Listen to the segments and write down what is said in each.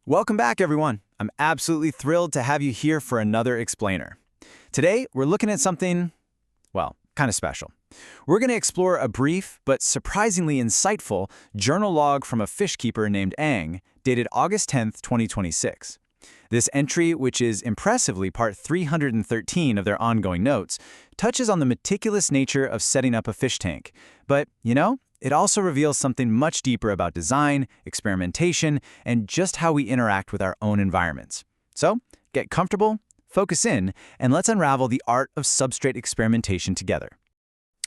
Welcome back, everyone. I'm absolutely thrilled to have you here for another explainer. Today, we're looking at something, well, kind of special. We're going to explore a brief but surprisingly insightful journal log from a fish keeper named Ang, dated August 10th, 2026. This entry, which is impressively part 313 of their ongoing notes, touches on the meticulous nature of setting up a fish tank. But, it also reveals something much deeper about design, experimentation, and just how we interact with our own environments. So, get comfortable, focus in, and let's unravel the art of substrate experimentation together.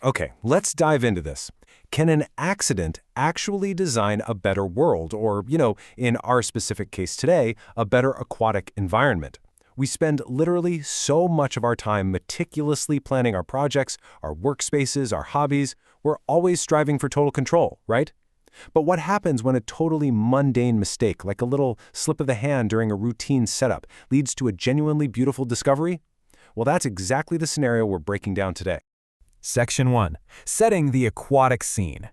Okay, let's dive into this. Can an accident actually design a better world or, in our specific case today, a better aquatic environment? We spend literally so much of our time meticulously planning our projects, our workspaces, our hobbies. We're always striving for total control, right? But what happens when a totally mundane mistake, like a little slip of the hand during a routine setup, leads to a genuinely beautiful discovery? Well, that's exactly the scenario we're breaking down today. Section 1. Setting the aquatic scene.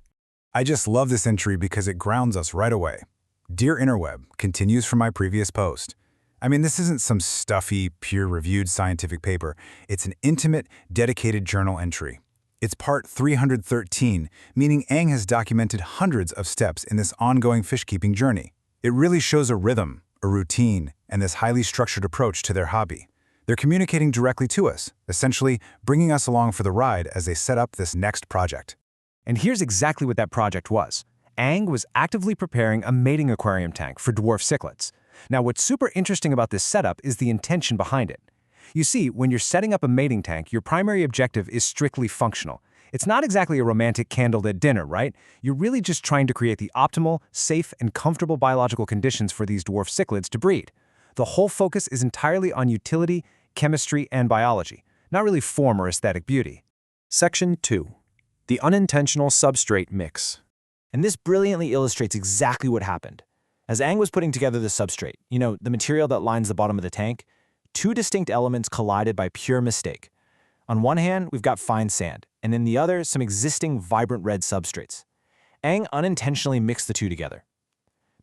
I just love this entry because it grounds us right away. Dear Interweb, continues from my previous post. This isn't some stuffy, peer-reviewed scientific paper. It's an intimate, dedicated journal entry. It's part 313, meaning Ang has documented hundreds of steps in this ongoing fish-keeping journey. It really shows a rhythm, a routine, and this highly structured approach to their hobby. They're communicating directly to us, essentially bringing us along for the ride as they set up this next project. And here's exactly what that project was. Ang was actively preparing a mating aquarium tank for dwarf cichlids. Now, what's super interesting about this setup is the intention behind it. You see, when you're setting up a mating tank, your primary objective is strictly functional. It's not exactly a romantic candlelit dinner, right? You're really just trying to create the optimal, safe, and comfortable biological conditions for these dwarf cichlids to breed. The whole focus is entirely on utility, chemistry, and biology, not really form or aesthetic beauty. Section 2. The unintentional substrate mix. And this brilliantly illustrates exactly what happened. As Ang was putting together the substrate, the material that lines the bottom of the tank, two distinct elements collided by pure mistake. On one hand, we've got fine sand, and in the other, some existing vibrant red substrates. Ang unintentionally mixed the two together.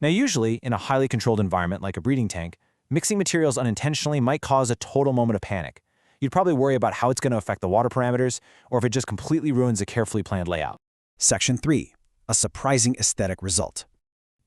Now, usually, in a highly controlled environment like a breeding tank, mixing materials unintentionally might cause a total moment of panic. You'd probably worry about how it's going to affect the water parameters, or if it just completely ruins a carefully planned layout. Section 3. A surprising aesthetic result.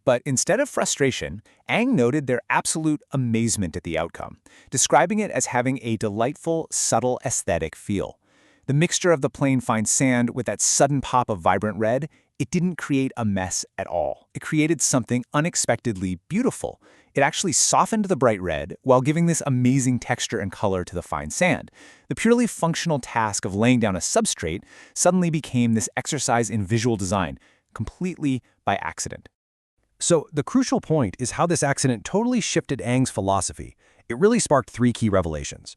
But instead of frustration, Ang noted their absolute amazement at the outcome, describing it as having a delightful, subtle aesthetic feel. The mixture of the plain fine sand with that sudden pop of vibrant red, it didn't create a mess at all. It created something unexpectedly beautiful. It actually softened the bright red while giving this amazing texture and color to the fine sand. The purely functional task of laying down a substrate suddenly became this exercise in visual design, completely by accident. So the crucial point is how this accident totally shifted Ang's philosophy. It really sparked three key revelations.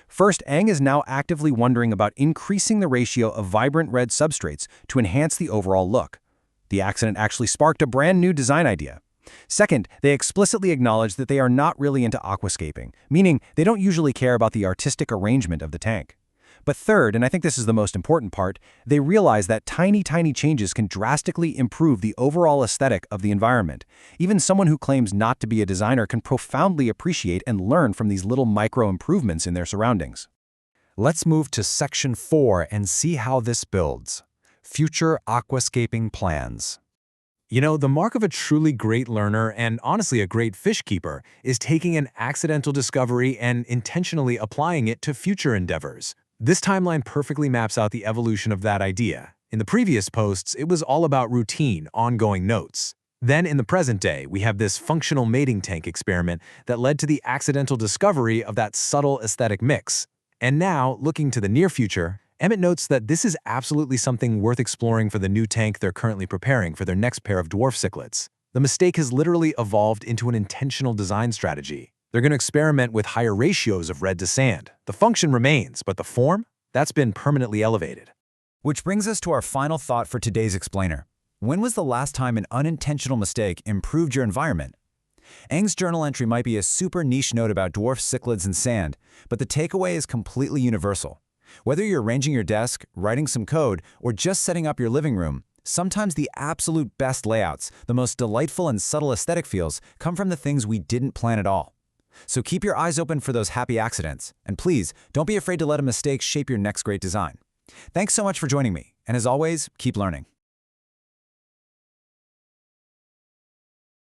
First, Ang is now actively wondering about increasing the ratio of vibrant red substrates to enhance the overall look. The accident actually sparked a brand new design idea. Second, they explicitly acknowledge that they are not really into aquascaping, meaning they don't usually care about the artistic arrangement of the tank. But third, and I think this is the most important part, they realize that tiny changes can drastically improve the overall aesthetic of the environment. Even someone who claims not to be a designer can profoundly appreciate and learn from these little micro-improvements in their surroundings. Let's move to Section 4 and see how this builds. Future aquascaping plans. The mark of a truly great learner and honestly a great fish keeper is taking an accidental discovery and intentionally applying it to future endeavors. This timeline perfectly maps out the evolution of that idea. In the previous posts, it was all about routine, ongoing notes. Then in the present day, we have this functional mating tank experiment that led to the accidental discovery of that subtle aesthetic mix. And now, looking to the near future, Emmett notes that this is absolutely something worth exploring for the new tank they're currently preparing for their next pair of dwarf cichlids. The mistake has literally evolved into an intentional design strategy. They're going to experiment with higher ratios of red to sand. The function remains, but the form? That's been permanently elevated. Which brings us to our final thought for today's explainer. When was the last time an unintentional mistake improved your environment? Ang's journal entry might be a super niche note about dwarf cichlids and sand, but the takeaway is completely universal. Whether you're arranging your desk, writing some code, or just setting up your living room, Sometimes the absolute best layouts, the most delightful and subtle aesthetic feels, come from the things we didn't plan at all. So keep your eyes open for those happy accidents, and please, don't be afraid to let a mistake shape your next great design. Thanks so much for joining me, and as always, keep learning.